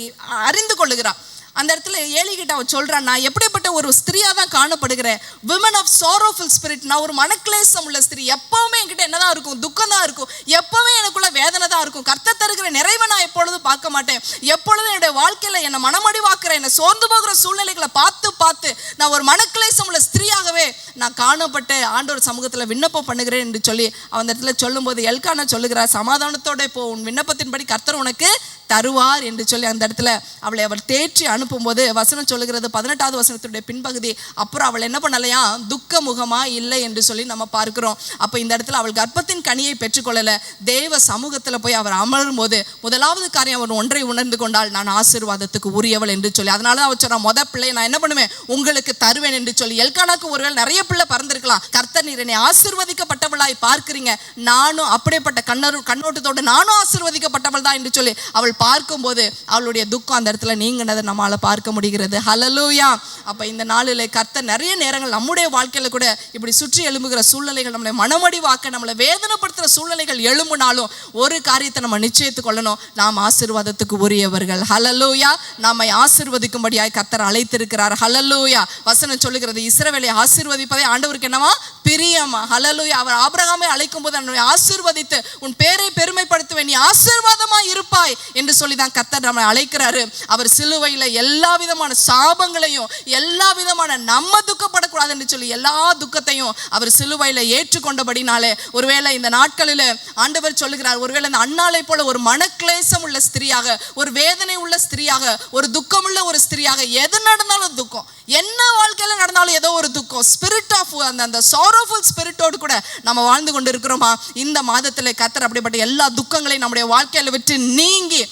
அறிந்து கொள்ளுகிறாள். அந்த இடத்துல ஏலிகிட்ட அவள் சொல்கிறான், நான் எப்படிப்பட்ட ஒரு ஸ்திரியாக தான் காணப்படுகிறேன், விமன் ஆஃப் சாரோஃபுல் ஸ்பிரிட், நான் ஒரு மனக்லேசம் உள்ள ஸ்திரீ. எப்போவுமே என்கிட்ட என்னதான் இருக்கும், துக்கம் தான் இருக்கும், எப்போவுமே எனக்குள்ள வேதனை தான் இருக்கும். கர்த்தர் தருகிற நிறைவை நான் எப்பொழுதும் பார்க்க மாட்டேன். எப்பொழுதும் என்னுடைய வாழ்க்கையில் என்னை மனமடிவாக்குற, என்னை சோர்ந்து போகிற சூழ்நிலைகளை பார்த்து பார்த்து நான் ஒரு மனக்லேசம் உள்ள ஸ்திரீயாகவே நான் காணப்பட்டு ஆண்டவர் சமூகத்தில் விண்ணப்பம் பண்ணுகிறேன் என்று சொல்லி அந்த இடத்துல சொல்லும்போது எல்கானா சொல்லுகிறார், சமாதானத்தோட இப்போ உன் விண்ணப்பத்தின்படி கர்த்தர் உனக்கு தருவார் என்று சொல்லி அந்த இடத்துல அவளை அவள் தேற்றி அனுப்பும்போது வசனம் சொல்லுகிறது 18வது வசனத்துடைய பின்பகுதி, அப்புறம் அவள் என்ன பண்ணலையா, துக்க முகமா இல்லை என்று சொல்லி நம்ம பார்க்கிறோம். அப்போ இந்த இடத்துல அவள் கர்ப்பத்தின் கனியை பெற்றுக்கொள்ளல. தேவ சமூகத்தில் போய் அவர் அமரும் போது முதலாவது காரியம் அவர் ஒன்றை உணர்ந்து கொண்டால், நான் ஆசீர்வாதத்துக்கு உரியவள் என்று சொல்லி. அதனால தான் அவர் சொன்ன, முத பிள்ளை நான் என்ன பண்ணுவேன், உங்களுக்கு தருவேன் என்று சொல்லி. எல்கானாக்கு ஒருவேளை நிறைய பிள்ளை பறந்திருக்கலாம். கர்த்தர் நீர் என்னை ஆசீர்வதிக்கப்பட்டவளாய் பார்க்கிறீங்க, நானும் அப்படிப்பட்ட கண்ணோட்டத்தோடு நானும் ஆசீர்வதிக்கப்பட்டவள் தான் என்று சொல்லி அவள் பார்க்கும்போது அவளுடைய துக்கம் அந்த இடத்துல நீங்கினதை நம்மளால பார்க்க முடிகிறது. ஹல்லேலூயா. அப்ப இந்த நாளில் கர்த்தர் நிறைய நேரங்கள் நம்முடைய வாழ்க்கையில கூட இப்படி சுற்றி எழும்புகிற சூழ்நிலைகள், நம்மளை மனமடிவாக்க, நம்மளை வேதனைப்படுத்துகிற சூழ்நிலைகள் எழும்பினாலும் ஒரு காரியத்தை நம்ம நிச்சயித்து கொள்ளணும், நாம் ஆசீர்வாதத்துக்கு உரியவர்கள். ஹல்லேலூயா. நம்மை ஆசீர்வதிக்கும்படியாய் கர்த்தர் அழைத்திருக்கிறார். ஹல்லேலூயா. வசனம் சொல்லுகிறது, இஸ்ரவேலை ஆசீர்வதிப்பதே ஆண்டவருக்கு என்னவா, பிரியமா. ஹல்லேலூயா. அவர் ஆபிரகாமை அழைக்கும் போது நம்மை ஆசீர்வதித்து உன் பேரை பெருமைப்படுத்துவேன், நீ ஆசீர்வாதமா இருப்பாய் என்று சொல்லிதான் கர்த்தர் நம்மை அழைக்கிறாரு. அவர் சிலுவையில் எல்லா விதமான சாபங்களையும் எல்லா விதமான நம்ம துக்கப்படக்கூடாது என்று சொல்லி எல்லா துக்கத்தையும் அவர் சிலுவையில் ஏற்றுக்கொண்டபடினாலே ஒருவேளை இந்த நாட்களில் ஆண்டவர் சொல்லுகிறார், ஒருவேளை இந்த அன்னாளை போல ஒரு மனக்லேசம் உள்ள ஸ்திரியாக, ஒரு வேதனை உள்ள ஸ்திரியாக, ஒரு துக்கமுள்ள ஒரு ஸ்திரியாக, எது நடந்தாலும் துக்கம், என்ன வாழ்க்கையில் நடந்தாலும் ஏதோ ஒரு துக்கம், ஸ்பிரிட் ஆஃப் அந்த சாரோஃபுல் ஸ்பிரிட்டோடு கூட நம்ம வாழ்ந்து கொண்டு இருக்கிறோமா? இந்த மாதத்தில் கர்த்தர் அப்படிப்பட்ட எல்லா துக்கங்களையும் நம்முடைய வாழ்க்கையில் விட்டு நீங்கி,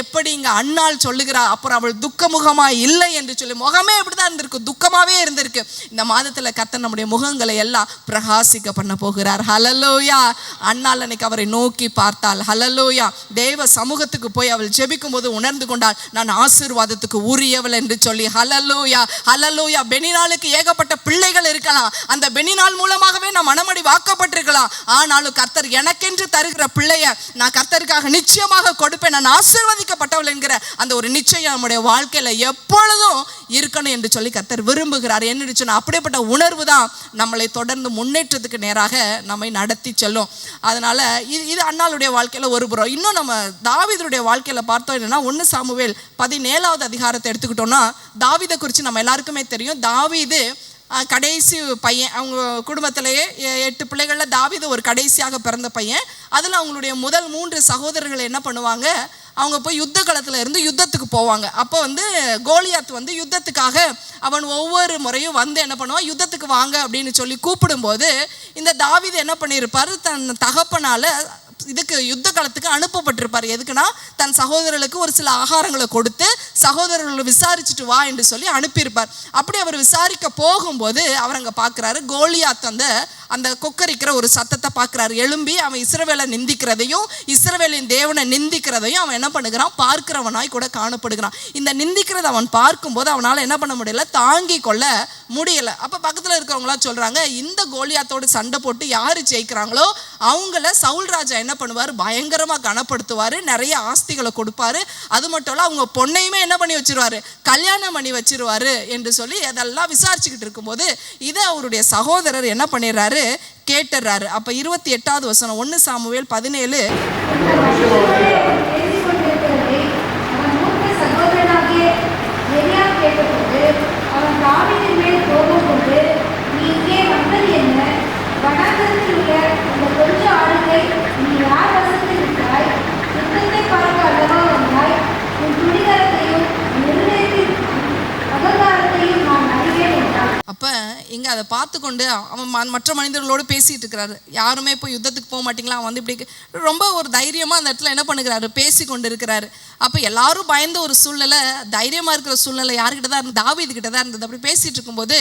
எப்படி இங்க அன்னாள் சொல்லுகிறா, அப்புறம் அவள் துக்கமுகமா இல்லை என்று சொல்லி, முகமே எப்படிதான் இருந்திருக்கு, துக்கமாவே இருந்திருக்கு. இந்த மாதத்துல கர்த்தர் நம்முடைய முகங்களை எல்லாம் பிரகாசிக்க பண்ண போகிறார். ஹல்லேலூயா. அன்னாள் அன்னைக்கு அவரை நோக்கி பார்த்தாள். ஹல்லேலூயா. தேவ சமூகத்துக்கு போய் அவள் ஜெபிக்கும் போது உணர்ந்து கொண்டாள், நான் ஆசீர்வாதத்துக்கு உரியவள் என்று சொல்லி. ஹல்லேலூயா. ஹல்லேலூயா. பெனினாளுக்கு ஏகப்பட்ட பிள்ளைகள் இருக்கலாம், அந்த பெனினாள் மூலமாகவே நான் மனமடி வாக்கப்பட்டிருக்கலாம். ஆனாலும் கர்த்தர் எனக்கென்று தருகிற பிள்ளைய நான் கர்த்தருக்காக நிச்சயமாக கொடுப்பேன், நான் ஆசீர்வதிக்கப்பட்டவள் என்கிற அந்த ஒரு நிச்சயம் நம்முடைய வாழ்க்கையில எப்பொழுதும் இருக்கணும் என்று சொல்லி கர்த்தர் விரும்புகிறார். என்ன சொன்னா அப்படிப்பட்ட உணர்வு தான் நம்மளை தொடர்ந்து முன்னேற்றத்துக்கு நேராக நம்மை நடத்தி செல்லும். அதனால இது அன்னாளுடைய வாழ்க்கையில ஒரு புறம். இன்னும் நம்ம தாவீதுடைய வாழ்க்கையில பார்த்தோம் என்னன்னா 1 சாமுவேல் 17வது அதிகாரத்தை எடுத்துக்கிட்டோம்னா தாவீதை குறித்து நம்ம எல்லாருக்குமே தெரியும். தாவீது கடைசி பையன். அவங்க குடும்பத்திலேயே 8 பிள்ளைகளில் தாவீது ஒரு கடைசியாக பிறந்த பையன். அதில் அவங்களுடைய முதல் 3 சகோதரர்கள் என்ன பண்ணுவாங்க, அவங்க போய் யுத்த களத்தில் இருந்து யுத்தத்துக்கு போவாங்க. அப்போ கோலியாத் யுத்தத்துக்காக அவன் ஒவ்வொரு முறையும் என்ன பண்ணுவான், யுத்தத்துக்கு வாங்க அப்படின்னு சொல்லி கூப்பிடும்போது இந்த தாவீது என்ன பண்ணியிருப்பார், தன் தகப்பனால் இதுக்கு யுத்த காலத்துக்கு அனுப்பப்பட்டிருப்பார். எதுக்குன்னா தன் சகோதரர்களுக்கு ஒரு சில ஆகாரங்களை கொடுத்து சகோதரர்களை விசாரிச்சுட்டு வா என்று சொல்லி அனுப்பியிருப்பார். அப்படி அவர் விசாரிக்க போகும்போது அவர் அங்கே பார்க்குறாரு, கோலியாத் அந்த கொக்கரிக்கிற ஒரு சத்தத்தை பார்க்குறாரு. எழும்பி அவன் இஸ்ரவேலை நிந்திக்கிறதையும் இஸ்ரவேலின் தேவனை நிந்திக்கிறதையும் அவன் என்ன பண்ணுகிறான், பார்க்கிறவனாய் கூட காணப்படுகிறான். இந்த நிந்திக்கிறத அவன் பார்க்கும்போது அவனால் என்ன பண்ண முடியல, தாங்கி கொள்ள முடியலை. அப்போ பக்கத்தில் இருக்கிறவங்களாம் சொல்கிறாங்க, இந்த கோலியாத்தோடு சண்டை போட்டு யார் ஜெயிக்கிறாங்களோ அவங்கள சவுல் ராஜா என்ன பண்ணுவார், பயங்கரமாக கனப்படுத்துவார், நிறைய ஆஸ்திகளை கொடுப்பாரு. அது மட்டும் இல்லை அவங்க பொண்ணையுமே என்ன பண்ணி வச்சிருவாரு, கல்யாணம் பண்ணி வச்சிருவாரு என்று சொல்லி அதெல்லாம் விசாரிச்சுக்கிட்டு இருக்கும்போது இதை அவருடைய சகோதரர் என்ன பண்ணிடுறாரு, கேட்டுறாரு. அப்ப 28வது வசனம் 1 சாமுவேல் 17. அப்போ இங்கே அதை பார்த்து கொண்டு அவன் மற்ற மனிதர்களோடு பேசிகிட்டு இருக்கிறாரு. யாருமே போய் யுத்தத்துக்கு போக மாட்டீங்களா, அவன் இப்படி ரொம்ப ஒரு தைரியமாக அந்த இடத்துல என்ன பண்ணுகிறாரு, பேசி கொண்டு இருக்கிறாரு. அப்போ எல்லாரும் பயந்த ஒரு சூழ்நிலை, தைரியமாக இருக்கிற சூழ்நிலை யாருக்கிட்ட தான் இருந்தது, தாவீதுகிட்ட தான் இருந்தது. அப்படி பேசிகிட்டு இருக்கும்போது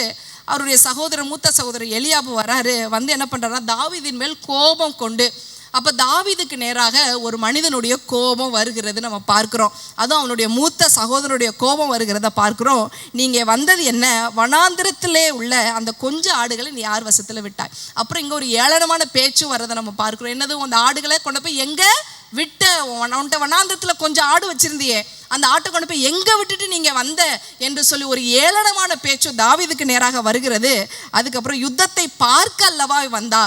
அவருடைய சகோதரர், மூத்த சகோதரர் எலியாபு வராரு. என்ன பண்ணுறாருன்னா தாவீதின் மேல் கோபம் கொண்டு, அப்போ தாவீதுக்கு நேராக ஒரு மனிதனுடைய கோபம் வருகிறது நம்ம பார்க்குறோம். அதுவும் அவனுடைய மூத்த சகோதரனுடைய கோபம் வருகிறத பார்க்குறோம். நீங்கள் வந்தது என்ன, வனாந்திரத்திலே உள்ள அந்த கொஞ்சம் ஆடுகளை நீ யார் வசத்தில் விட்டாய். அப்புறம் இங்கே ஒரு ஏளனமான பேச்சு வர்றதை நம்ம பார்க்குறோம். என்னது, அந்த ஆடுகளை கொண்டு போய் எங்கே விட்ட, உன்ட்ட வனாந்திரத்தில் கொஞ்சம் ஆடு வச்சிருந்தியே, அந்த ஆட்டை கொண்டு போய் எங்கே விட்டுட்டு நீங்கள் வந்த என்று சொல்லி ஒரு ஏளனமான பேச்சு தாவீதுக்கு நேராக வருகிறது. அதுக்கப்புறம் யுத்தத்தை பார்க்க அல்லவா வந்தா,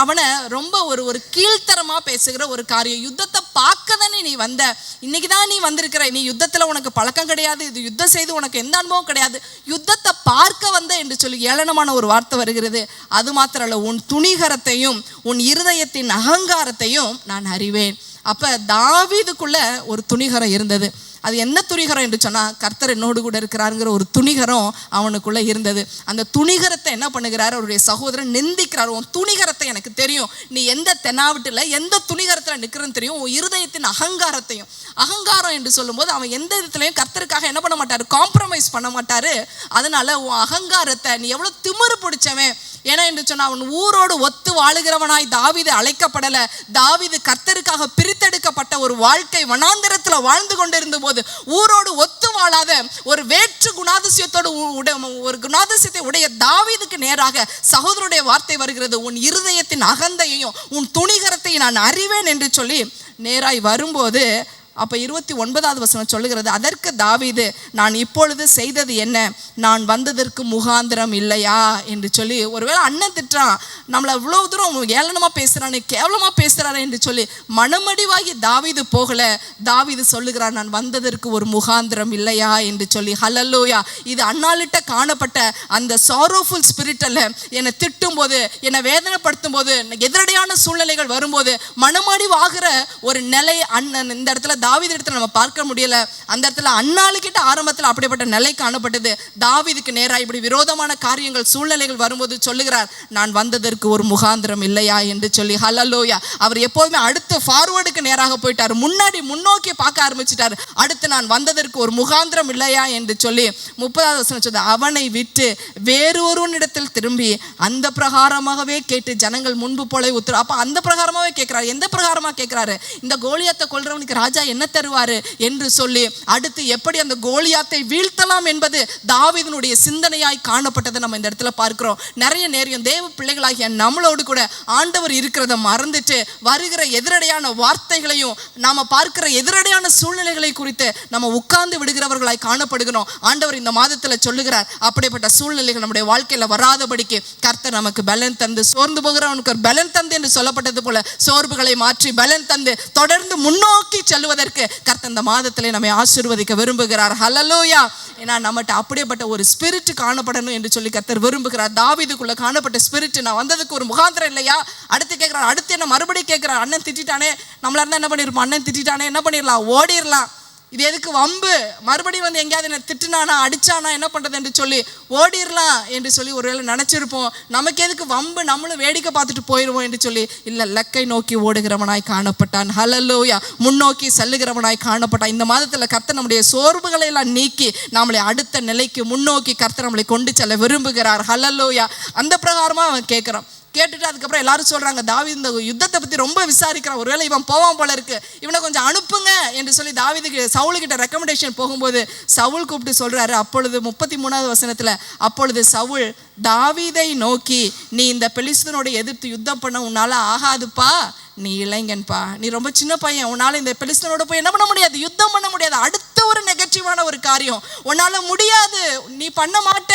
அவனை ரொம்ப ஒரு கீழ்த்தரமாக பேசுகிற ஒரு காரியம். யுத்தத்தை பார்க்க தானே நீ வந்த, இன்னைக்கு தான் நீ வந்திருக்கிற, நீ யுத்தத்தில் உனக்கு பழக்கம் கிடையாது, இது யுத்தம் செய்து உனக்கு எந்த அனுபவம் கிடையாது, யுத்தத்தை பார்க்க வந்த என்று சொல்லி ஏளனமான ஒரு வார்த்தை வருகிறது. அது மாத்திரம் அல்ல, உன் துணிகரத்தையும் உன் இருதயத்தின் அகங்காரத்தையும் நான் அறிவேன். அப்போ தாவீதுக்குள்ள ஒரு துணிகரம் இருந்தது. அது என்ன துணிகரம் என்று சொன்னால், கர்த்தர் என்னோடு கூட இருக்கிறாருங்கிற ஒரு துணிகரம் அவனுக்குள்ளே இருந்தது. அந்த துணிகரத்தை என்ன பண்ணுகிறார், அவருடைய சகோதரன் நிந்திக்கிறார். உன் துணிகரத்தை எனக்கு தெரியும், நீ எந்த தென்னாவட்டில் எந்த துணிகரத்தில் நிற்கிறன்னு தெரியும், உன் இருதயத்தின் அகங்காரத்தையும். அகங்காரம் என்று சொல்லும்போது அவன் எந்த விதத்துலையும் கர்த்தருக்காக என்ன பண்ண மாட்டார், காம்ப்ரமைஸ் பண்ண மாட்டார். அதனால உன் அகங்காரத்தை, நீ எவ்வளோ திமிரு பிடிச்சவன், ஏன்னா என்று சொன்னால் அவன் ஊரோடு ஒத்து வாழுகிறவனாய் தாவீது அழைக்கப்படலை. தாவீது கர்த்தருக்காக பிரித்தெடுக்கப்பட்ட ஒரு வாழ்க்கை வனாந்திரத்தில் வாழ்ந்து கொண்டிருந்த போது ஊரோடு ஒத்து வாழாத ஒரு வேற்று குணாதிசயத்தோடு ஒரு குணாதிசயத்தை உடைய தாவீதுக்கு நேராக சகோதரருடைய வார்த்தை வருகிறது, உன் இருதயத்தின் அகந்தையையும் உன் துணிகரத்தையும் நான் அறிவேன் என்று சொல்லி நேராய் வரும்போது, அப்போ 29வது வசனம் சொல்லுகிறது, அதற்கு தாவீது, நான் இப்பொழுது செய்தது என்ன, நான் வந்ததற்கு முகாந்திரம் இல்லையா என்று சொல்லி. ஒருவேளை அண்ணன் திட்டுறான், நம்மளை இவ்வளோ தூரம் ஏளனமாக பேசுகிறானே, கேவலமாக பேசுகிறாரு என்று சொல்லி மனமடிவாகி தாவீது போகலை. தாவீது சொல்லுகிறார், நான் வந்ததற்கு ஒரு முகாந்திரம் இல்லையா என்று சொல்லி. ஹல்லேலூயா. இது அன்னாலிட்ட காணப்பட்ட அந்த சாரோஃபுல் ஸ்பிரிட்டில் என்னை திட்டும் போது, என்னை வேதனைப்படுத்தும் போது, எதிரடையான சூழ்நிலைகள் வரும்போது மனமடிவாகிற ஒரு நிலை அண்ணன் இந்த இடத்துல தாவீது இடத்துல நம்ம பார்க்க முடியல. அந்த இடத்துல அன்னாளுக்கிட்ட ஆரம்பத்தில் அப்படிப்பட்ட நிலை காணப்பட்டது. தாவீதுக்கு நேராக இப்படி விரோதமான காரியங்கள் சூழ்நிலைகள் வரும்போது சொல்லுகிறார், நான் வந்ததற்கு ஒரு முகாந்திரம் இல்லையா என்று சொல்லி. ஹல்லேலூயா. அவர் எப்போதுமே அடுத்து ஃபார்வர்டுக்கு நேராக போயிட்டார், முன்னோக்கி பார்க்க ஆரம்பிச்சிட்டார். அடுத்து நான் வந்ததற்கு ஒரு முகாந்திரம் இல்லையா என்று சொல்லி 30வது வசனம் சொல்லுது, அவனை விட்டு வேறு ஒருவனிடத்தில் திரும்பி அந்த பிரகாரமாகவே கேட்டு ஜனங்கள் முன்பு போல உத்தரவு. அப்போ அந்த பிரகாரமாகவே கேட்கிறாரு. எந்த பிரகாரமாக கேட்கிறாரு, இந்த கோலியாத்தை கொல்றவனுக்கு ராஜா என்ன தருவாரு என்று சொல்லி அடுத்து எப்படி அந்த கோலியாத்தை வீழ்த்தலாம் என்பது தாவீதினுடைய சிந்தனையாய் காணப்பட்டதை நம்ம இந்த இடத்துல பார்க்கிறோம். நிறைய நேரம் தேவ பிள்ளைகளாகிய நம்மளோடு கூட ஆண்டவர் இருக்கிறத மறந்துட்டு வருகிற எதிரடையான வார்த்தைகளையும் நாம பார்க்கிற எதிரடையான சூழ்நிலைகளை குறித்து நம்ம உட்கார்ந்து விடுகிறவர்களாய் காணப்படுகிறோம். ஆண்டவர் இந்த மாதத்துல சொல்லுகிறார், அப்படிப்பட்ட சூழ்நிலைகள் நம்முடைய வாழ்க்கையில வராதபடிக்கு கர்த்தர் நமக்கு பலன் தந்து, சோர்ந்து போகிறவனுக்கு ஒரு பலன் தந்து என்று சொல்லப்பட்டது போல சோர்வுகளை மாற்றி பலன் தந்து தொடர்ந்து முன்னோக்கி செல்வதற்கு கர்த்தர் இந்த மாதத்திலே நம்மை ஆசீர்வதிக்க விரும்புகிறார். ஹல்லேலூயா. ஏன்னா நம்மகிட்ட அப்படிப்பட்ட ஒரு ஸ்பிரிட் காணப்படணும் என்று சொல்லி கர்த்தர் விரும்புகிறார். தாவீதுக்குள்ள காணப்பட்ட ஸ்பிரிட், நான் வந்ததுக்கு ஒரு முகாந்திரம் இல்லையா? அடுத்து கேட்கிறார், அடுத்து என்ன மறுபடியும் கேட்கிறார், அண்ணன் திட்டானே, நம்மளா இருந்தா என்ன பண்ணிருப்போம், அண்ணன் திட்டானே என்ன பண்ணிடலாம், ஓடிடலாம், இது எதுக்கு வம்பு, மறுபடியும் வந்து எங்கேயாவது என்ன திட்டுனானா அடிச்சானா என்ன பண்றது என்று சொல்லி ஓடிடலாம் என்று சொல்லி ஒருவேளை நினைச்சிருப்போம். நமக்கு எதுக்கு வம்பு, நம்மளும் வேடிக்கை பார்த்துட்டு போயிடுவோம் என்று சொல்லி இல்ல, லக்கை நோக்கி ஓடுகிறவனாய் காணப்பட்டான். ஹல்லேலூயா. முன்னோக்கி செல்லுகிறவனாய் காணப்பட்டான். இந்த மாதத்துல கர்த்தர் நம்முடைய சோர்வுகளை எல்லாம் நீக்கி நம்மளை அடுத்த நிலைக்கு முன்னோக்கி கர்த்தர் நம்மளை கொண்டு செல்ல விரும்புகிறார். ஹல்லேலூயா. அந்த பிரகாரமா அவன் கேட்கிறான். கேட்டுட்டு அதுக்கப்புறம் எல்லாரும் சொல்றாங்க, தாவீது இந்த யுத்தத்தை பத்தி ரொம்ப விசாரிக்கிறான், ஒருவேளை இவன் போவான் போல இருக்கு, இவனை கொஞ்சம் அனுப்புங்க என்று சொல்லி தாவீதுக்கு சவுலுக்கிட்ட ரெக்கமெண்டேஷன் போகும்போது சவுல் கூப்பிட்டு சொல்றாரு. அப்பொழுது 33வது வசனத்துல, அப்பொழுது சவுல் தாவீதை நோக்கி, நீ இந்த பெலிஸ்தனோட எதிர்த்து யுத்தம் பண்ண உன்னால ஆகாதுப்பா, நீ இளைஞன்பா, நீ ரொம்ப சின்ன பையன், உன்னால இந்த பெலிஸ்தனோட போய் என்ன பண்ண முடியாது, யுத்தம் பண்ண முடியாது. அடுத்த ஒரு நெகட்டிவான ஒரு காரியம், உன்னால முடியாது, நீ பண்ண மாட்ட,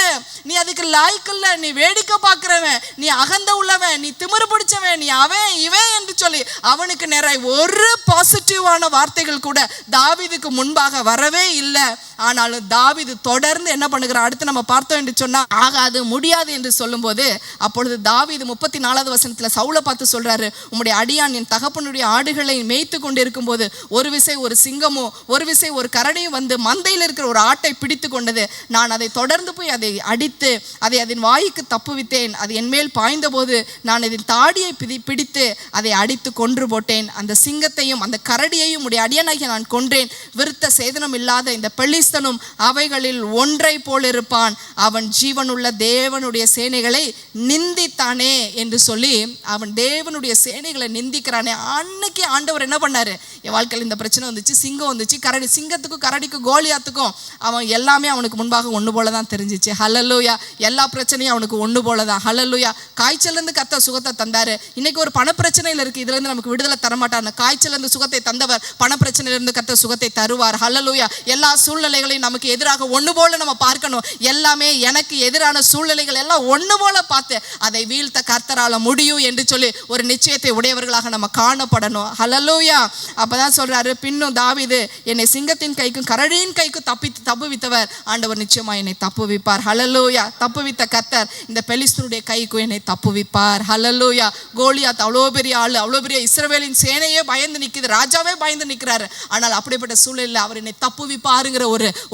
நீ அதுக்கு லாய்க்கு இல்ல, நீ வேடிக்கை பார்க்கிறவன், நீ அகந்த உள்ளவன், நீ திமிரு பிடிச்சவன், நீ அவன் இவன் என்று சொல்லி அவனுக்கு நிறைய ஒரு பாசிட்டிவான வார்த்தைகள் கூட தாவீதுக்கு முன்பாக வரவே இல்லை. ஆனாலும் தாவீது தொடர்ந்து என்ன பண்ணுகிறான், அடுத்து நம்ம பார்த்தோம் என்று சொன்னா ஆகாது முடியாது என்று சொல்லும் போது, அப்பொழுது தாவீது 34வது வசனத்துல சவுலை பார்த்து சொல்றாரு, உம்முடைய அடியான் என் தகப்பனுடைய ஆடுகளை மேய்த்து கொண்டிருக்கும் போது ஒரு விசை ஒரு சிங்கமும் ஒரு விசை ஒரு கரடியும் வந்து மந்தையில் இருக்கிற ஒரு ஆட்டை பிடித்து கொண்டது. நான் அதை தொடர்ந்து போய் அதை அடித்து அதை அதன் வாய்க்கு தப்புவித்தேன். அது என் மேல் பாய்ந்த போது நான் இதன் தாடியை பிடித்து அதை அடித்து கொன்று போட்டேன். அந்த சிங்கத்தையும் அந்த கரடியையும் உடைய அடியானாகிய நான் கொன்றேன். விருத்த சேதனம் இல்லாத இந்த பெலிஸ்தனும் அவைகளில் ஒன்றை போல் இருப்பான். அவன் ஜீவனுள்ள தேவனுடைய சேனைகளை நிந்தித்தானே என்று சொல்லி அவன் தேவனுடைய சேனைகளை நிந்திக்கிறானே. அன்னைக்கு ஆண்டவர் என்ன பண்ணாரு, என் வாழ்க்கையில் இந்த பிரச்சனை வந்துச்சு, சிங்கம் வந்துச்சு, கரடி, சிங்கத்துக்கும் கரடிக்கும் கோலியாத்துக்கும் அவன் எல்லாமே அவனுக்கு முன்பாக ஒன்று போல தான் தெரிஞ்சிச்சு. ஹல்லேலூயா. எல்லா பிரச்சனையும் அவனுக்கு ஒன்று போல தான். ஹல்லேலூயா. காய்ச்சலேருந்து கர்த்தர் சுகத்தை தந்தாரு. இன்னைக்கு ஒரு பணப்பிரச்சனையில் இருக்கு, இதுல இருந்து நமக்கு விடுதலை தரமாட்டார். காய்ச்சலேருந்து சுகத்தை தந்தவர் பணப்பிரச்சனையிலிருந்து கர்த்தர் சுகத்தை தருவார். ஹல்லேலூயா. எல்லா சூழ்நிலைகளையும் நமக்கு எதிராக ஒன்று போல நம்ம பார்க்கணும். எல்லாமே எனக்கு எதிரான சூழ்நிலைகள் எல்லாம் ஒன்று போல பார்த்து அதை வீழ்த்த கர்த்தரால முடியும் என்று சொல்லி ஒரு நிச்சயத்தை உடையவர்களாக நம்ம காணப்படணும். ஹல்லேலூயா. அப்பதான் சொல்றாரு, பின்னும் தாவீது, என்னை சிங்கத்தின் கைக்கும் கரடியின் கைக்கும் தப்புவித்தவர் ஆண்டவர் நிச்சயமா என்னை தப்புவிப்பார். ஹல்லேலூயா. தப்புவித்த கர்த்தர் இந்த பெலிஸ்தருடைய கைக்கும் என்னை தப்புவிப்பார். ஹல்லேலூயா. கோலியாத் அவ்வளோ பெரிய ஆளு, அவ்வளோ பெரிய இஸ்ரவேலின் சேனையே பயந்து நிற்குது, ராஜாவே பயந்து நிற்கிறாரு. ஆனால் அப்படிப்பட்ட சூழலில் அவர் என்னை தப்புவிப்பாருங்கிற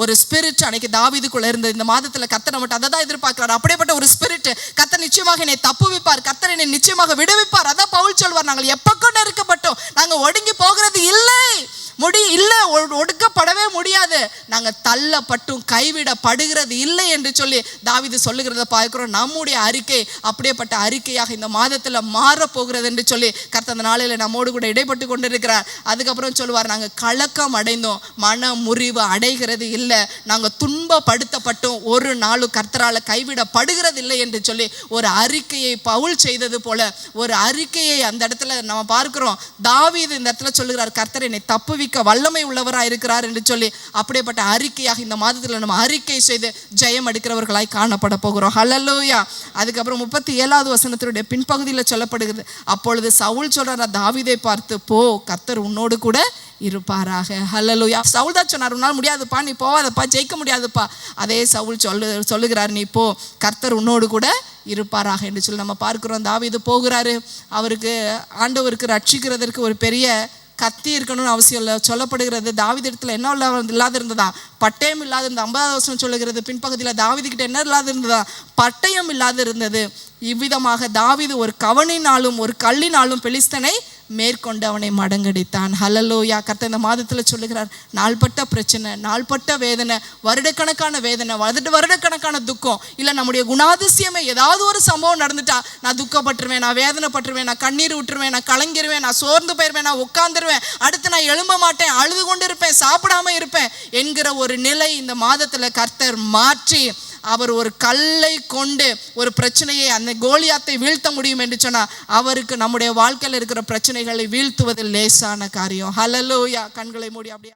ஒரு ஸ்பிரிட் அன்னைக்கு தாவீதுக்குள்ள இருந்தது. இந்த மாதத்துல கர்த்தர் நம்மகிட்ட அதை தான் எதிர்பார்க்கிறார். அப்படிப்பட்ட ஒரு ஸ்பிரிட், கர்த்தர் நிச்சயமாக என்னை தப்புவிப்பார், கர்த்தர் என்னை நிச்சயமாக விடுவிப்பார். அதான் பவுல் சொல்வார், நாங்கள் எப்பக்கம் நெருக்கப்பட்டோம், நாங்க ஒடுங்கி போகிறது இல்லை, ஒடுக்கப்படவே முடியாது, நாங்க தள்ளப்பட்டும் கைவிடப்படுகிறது இல்லை என்று சொல்லி தாவீது சொல்லுகிறத பார்க்கிறோம். நம்முடைய அறிக்கை அப்படியேப்பட்ட அறிக்கையாக இந்த மாதத்துல மாறப்போகிறது என்று சொல்லி கர்த்தர் அந்த நாளில நம்மோடு கூட இடைப்பட்டு கொண்டிருக்கிறார். அதுக்கப்புறம் சொல்லுவார், நாங்க கலக்கம் அடைந்தோம், மன முறிவு அடைகிறது இல்லை, நாங்க துன்பப்படுத்தப்பட்டோம், ஒரு நாளும் கர்த்தரால கைவிடப்படுகிறது இல்லை என்று சொல்லி ஒரு அறிக்கையை பவுல் செய்தது போல ஒரு அறிக்கையை அந்த இடத்துல நம்ம பார்க்கிறோம். தாவீது இந்த இடத்துல சொல்லுகிறார், கர்த்தர் என்னை தப்புவிக்க வல்லமை உள்ளவராய் இருக்கிறார் என்று சொல்லி அப்படிப்பட்ட அறிக்கையாக இந்த மாதத்துல நம்ம அறிக்கை செய்து ஜெயம் எடுக்கிறவர்களாய் காணப்பட போகிறோம். ஹல்லேலூயா. அதுக்கப்புறம் 37வது வசனத்தினுடைய பின்பகுதியில் சொல்லப்படுகிறது, அப்பொழுது சவுல் சொல்றார், தாவீதை பார்த்து, போ, கர்த்தர் உன்னோடு கூட இருப்பாராக. ஹல்லேலூயா. சவுல் தான் சொன்னார், உன்னால் முடியாதுப்பா, நீ போவாதப்பா, ஜெயிக்க முடியாதுப்பா. அதே சவுல் சொல்லுகிறார், நீ போ, கர்த்தர் உன்னோடு கூட இருப்பாராக என்று சொல்லி நம்ம பார்க்கிறோம். தாவீது போகிறாரு. அவருக்கு ஆண்டவருக்கு ரட்சிக்கிறதற்கு ஒரு பெரிய கத்தி இருக்கணும்னு அவசியம் இல்லை. சொல்லப்படுகிறது, தாவீது இடத்துல என்ன இல்லாத இருந்ததா, பட்டயம் இல்லாத இருந்தது. 50வது வசனம் சொல்லுகிறது, பின்பகுதியில் தாவீது கிட்ட என்ன இல்லாத இருந்ததா, பட்டயம் இல்லாத இருந்தது. இவ்விதமாக தாவீது ஒரு கவனினாலும் ஒரு கல்லினாலும் பெலிஸ்தனை மேற்கொண்டு அவனை மடங்கடித்தான். ஹல்லேலூயா. கர்த்தர் இந்த மாதத்தில் சொல்லுகிறார், நாள்பட்ட பிரச்சனை, நாள்பட்ட வேதனை, வருடக்கணக்கான வேதனை, வருடக்கணக்கான துக்கம், இல்லை நம்முடைய குணாதிசயமே ஏதாவது ஒரு சம்பவம் நடந்துட்டா நான் துக்கப்பட்டுருவேன், நான் வேதனைப்பட்டுருவேன், நான் கண்ணீர் விட்டுருவேன், நான் கலங்கிருவேன், நான் சோர்ந்து போயிடுவேன், நான் உட்காந்துருவேன், அடுத்து நான் எழும்ப மாட்டேன், அழுது கொண்டு இருப்பேன், சாப்பிடாம இருப்பேன் என்கிற ஒரு நிலை இந்த மாதத்தில் கர்த்தர் மாற்றி அவர் ஒரு கல்லை கொண்டு ஒரு பிரச்சனையை, அந்த கோலியாத்தை வீழ்த்த முடியும் என்று சொன்னால் அவருக்கு நம்முடைய வாழ்க்கையில் இருக்கிற பிரச்சனைகளை வீழ்த்துவதில் லேசான காரியம். ஹல்லேலூயா. கண்களை மூடி அப்படியே